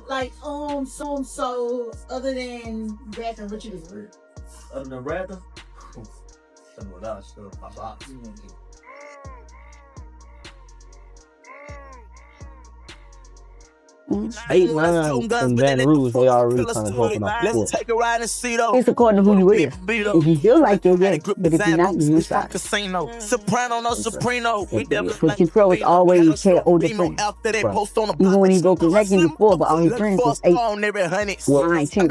Like, so other than rapping, what you do? Other than rapping? What else? My box. Eight lines from Baton Rouge, they already kind of talking off the court. It's according to who you is. If you feel like you're gay, but if you're not, then you're sorry. But control is always tell older friends. Even when he broke his neck before, but all his friends was 8, 9, 10.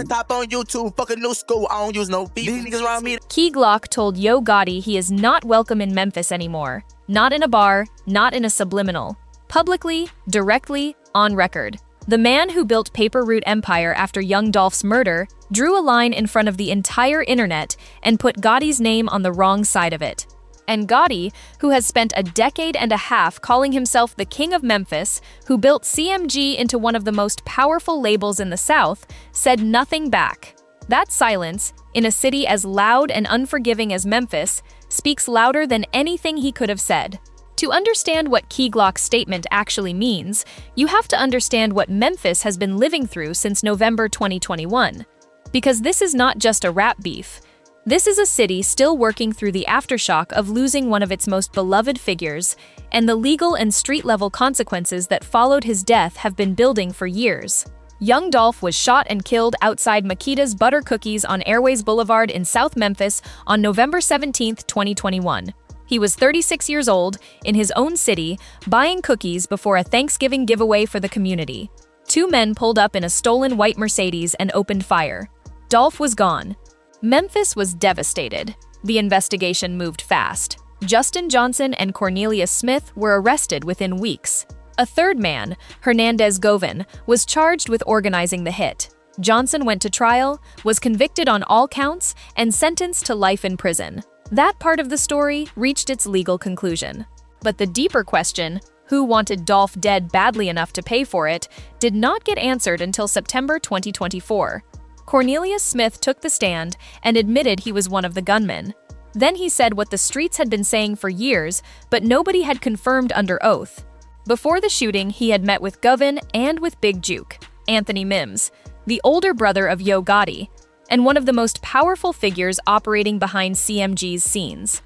Key Glock told Yo Gotti he is not welcome in Memphis anymore. Not in a bar, not in a subliminal. Publicly, directly, on record. The man who built Paper Route Empire after Young Dolph's murder drew a line in front of the entire internet and put Gotti's name on the wrong side of it. And Gaulden, who has spent a decade and a half calling himself the King of Memphis, who built CMG into one of the most powerful labels in the South, said nothing back. That silence, in a city as loud and unforgiving as Memphis, speaks louder than anything he could have said. To understand what Key Glock's statement actually means, you have to understand what Memphis has been living through since November 2021. Because this is not just a rap beef. This is a city still working through the aftershock of losing one of its most beloved figures, and the legal and street-level consequences that followed his death have been building for years. Young Dolph was shot and killed outside Makita's Butter Cookies on Airways Boulevard in South Memphis on November 17, 2021. He was 36 years old, in his own city, buying cookies before a Thanksgiving giveaway for the community. 2 men pulled up in a stolen white Mercedes and opened fire. Dolph was gone. Memphis was devastated. The investigation moved fast. Justin Johnson and Cornelius Smith were arrested within weeks. A third man, Hernandez Gaulden, was charged with organizing the hit. Johnson went to trial, was convicted on all counts, and sentenced to life in prison. That part of the story reached its legal conclusion. But the deeper question, who wanted Dolph dead badly enough to pay for it, did not get answered until September 2024. Cornelius Smith took the stand and admitted he was one of the gunmen. Then he said what the streets had been saying for years, but nobody had confirmed under oath. Before the shooting, he had met with Gaulden and with Big Juke, Anthony Mims, the older brother of Yo Gotti, and one of the most powerful figures operating behind CMG's scenes.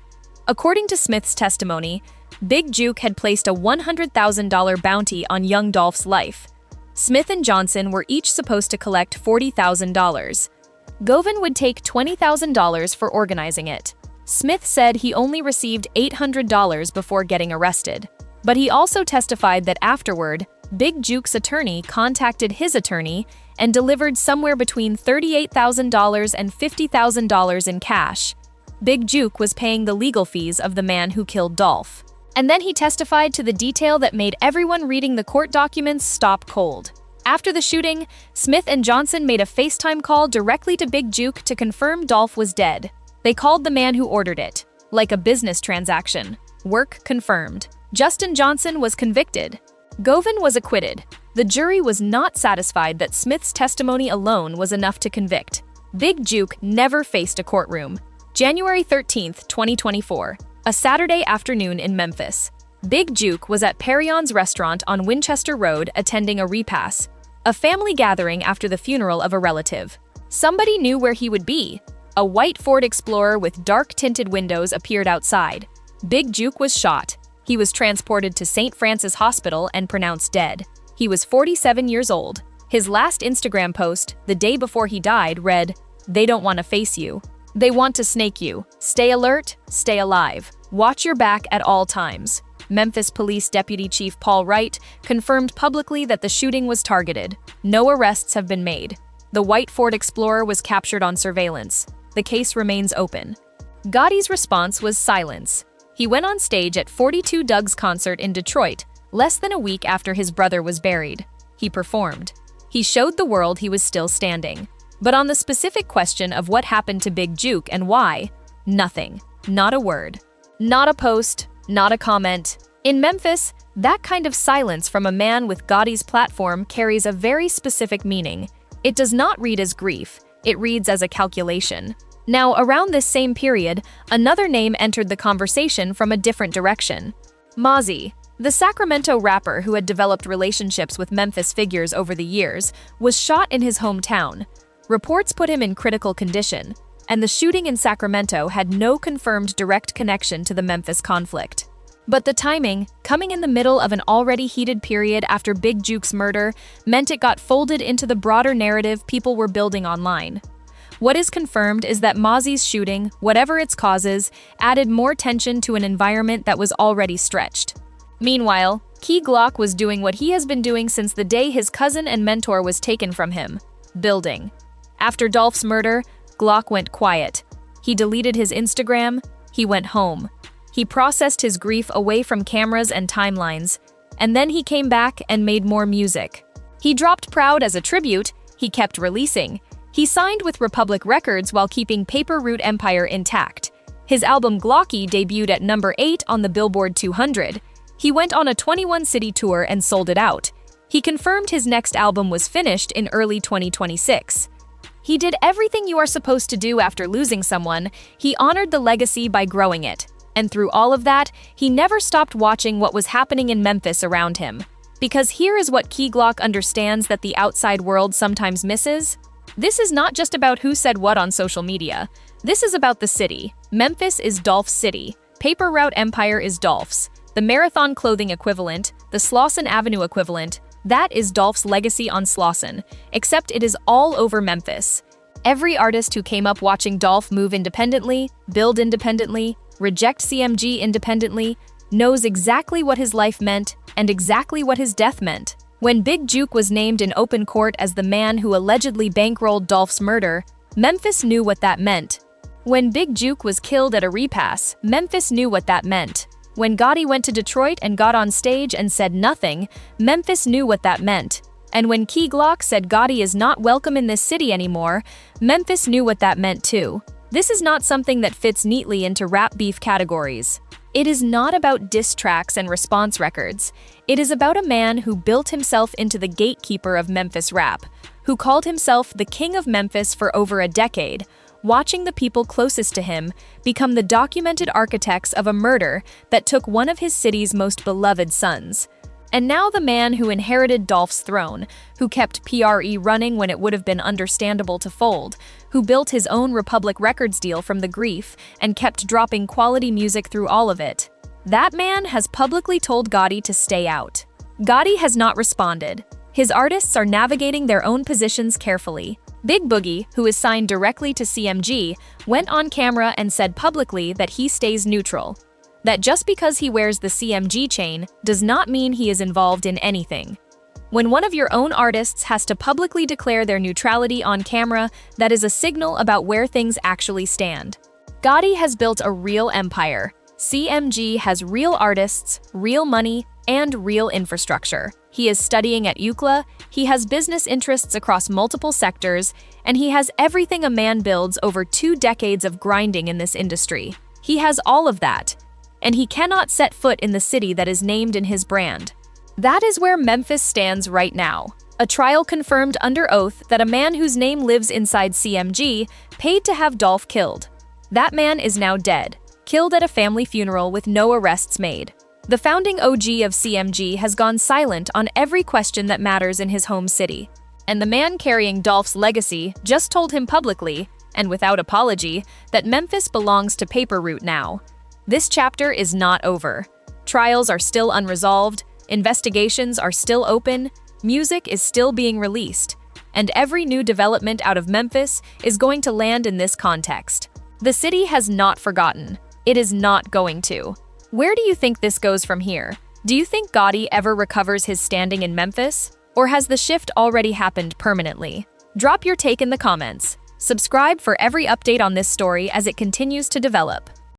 According to Smith's testimony, Big Juke had placed a $100,000 bounty on Young Dolph's life. Smith and Johnson were each supposed to collect $40,000. Gaulden would take $20,000 for organizing it. Smith said he only received $800 before getting arrested. But he also testified that afterward, Big Juke's attorney contacted his attorney and delivered somewhere between $38,000 and $50,000 in cash. Big Juke was paying the legal fees of the man who killed Dolph. And then he testified to the detail that made everyone reading the court documents stop cold. After the shooting, Smith and Johnson made a FaceTime call directly to Big Juke to confirm Dolph was dead. They called the man who ordered it, like a business transaction. Work confirmed. Justin Johnson was convicted. Gaulden was acquitted. The jury was not satisfied that Smith's testimony alone was enough to convict. Big Juke never faced a courtroom. January 13, 2024, a Saturday afternoon in Memphis. Big Juke was at Perion's restaurant on Winchester Road attending a repast, a family gathering after the funeral of a relative. Somebody knew where he would be. A white Ford Explorer with dark-tinted windows appeared outside. Big Juke was shot. He was transported to St. Francis Hospital and pronounced dead. He was 47 years old. His last Instagram post, the day before he died, read, "They don't want to face you. They want to snake you. Stay alert, stay alive. Watch your back at all times." Memphis Police Deputy Chief Paul Wright confirmed publicly that the shooting was targeted. No arrests have been made. The white Ford Explorer was captured on surveillance. The case remains open. Gotti's response was silence. He went on stage at 42 Doug's concert in Detroit, less than a week after his brother was buried. He performed. He showed the world he was still standing. But on the specific question of what happened to Big Juke and why, nothing. Not a word. Not a post. Not a comment. In Memphis, that kind of silence from a man with Gotti's platform carries a very specific meaning. It does not read as grief. It reads as a calculation. Now, around this same period, another name entered the conversation from a different direction. Mozzie. The Sacramento rapper, who had developed relationships with Memphis figures over the years, was shot in his hometown. Reports put him in critical condition, and the shooting in Sacramento had no confirmed direct connection to the Memphis conflict. But the timing, coming in the middle of an already heated period after Big Juke's murder, meant it got folded into the broader narrative people were building online. What is confirmed is that Mozzie's shooting, whatever its causes, added more tension to an environment that was already stretched. Meanwhile, Key Glock was doing what he has been doing since the day his cousin and mentor was taken from him: building. After Dolph's murder, Glock went quiet. He deleted his Instagram, he went home. He processed his grief away from cameras and timelines, and then he came back and made more music. He dropped Proud as a tribute, he kept releasing. He signed with Republic Records while keeping Paper Route Empire intact. His album Glocky debuted at number 8 on the Billboard 200. He went on a 21-city tour and sold it out. He confirmed his next album was finished in early 2026. He did everything you are supposed to do after losing someone. He honored the legacy by growing it. And through all of that, he never stopped watching what was happening in Memphis around him. Because here is what Key Glock understands that the outside world sometimes misses. This is not just about who said what on social media. This is about the city. Memphis is Dolph's city. Paper Route Empire is Dolph's. The Marathon Clothing equivalent, the Slauson Avenue equivalent, that is Dolph's legacy on Slauson, except it is all over Memphis. Every artist who came up watching Dolph move independently, build independently, reject CMG independently, knows exactly what his life meant and exactly what his death meant. When Big Juke was named in open court as the man who allegedly bankrolled Dolph's murder, Memphis knew what that meant. When Big Juke was killed at a repass, Memphis knew what that meant. When Gotti went to Detroit and got on stage and said nothing, Memphis knew what that meant. And when Key Glock said Gotti is not welcome in this city anymore, Memphis knew what that meant too. This is not something that fits neatly into rap beef categories. It is not about diss tracks and response records. It is about a man who built himself into the gatekeeper of Memphis rap, who called himself the king of Memphis for over a decade, watching the people closest to him become the documented architects of a murder that took one of his city's most beloved sons. And now the man who inherited Dolph's throne, who kept PRE running when it would have been understandable to fold, who built his own Republic Records deal from the grief and kept dropping quality music through all of it. That man has publicly told Gotti to stay out. Gotti has not responded. His artists are navigating their own positions carefully. Big Boogie, who is signed directly to CMG, went on camera and said publicly that he stays neutral. That just because he wears the CMG chain does not mean he is involved in anything. When one of your own artists has to publicly declare their neutrality on camera, that is a signal about where things actually stand. Gotti has built a real empire. CMG has real artists, real money, and real infrastructure. He is studying at UCLA, he has business interests across multiple sectors, and he has everything a man builds over 2 decades of grinding in this industry. He has all of that. And he cannot set foot in the city that is named in his brand. That is where Memphis stands right now. A trial confirmed under oath that a man whose name lives inside CMG paid to have Dolph killed. That man is now dead, killed at a family funeral with no arrests made. The founding OG of CMG has gone silent on every question that matters in his home city. And the man carrying Dolph's legacy just told him publicly, and without apology, that Memphis belongs to Paper Route now. This chapter is not over. Trials are still unresolved, investigations are still open, music is still being released, and every new development out of Memphis is going to land in this context. The city has not forgotten. It is not going to. Where do you think this goes from here? Do you think Gotti ever recovers his standing in Memphis? Or has the shift already happened permanently? Drop your take in the comments. Subscribe for every update on this story as it continues to develop.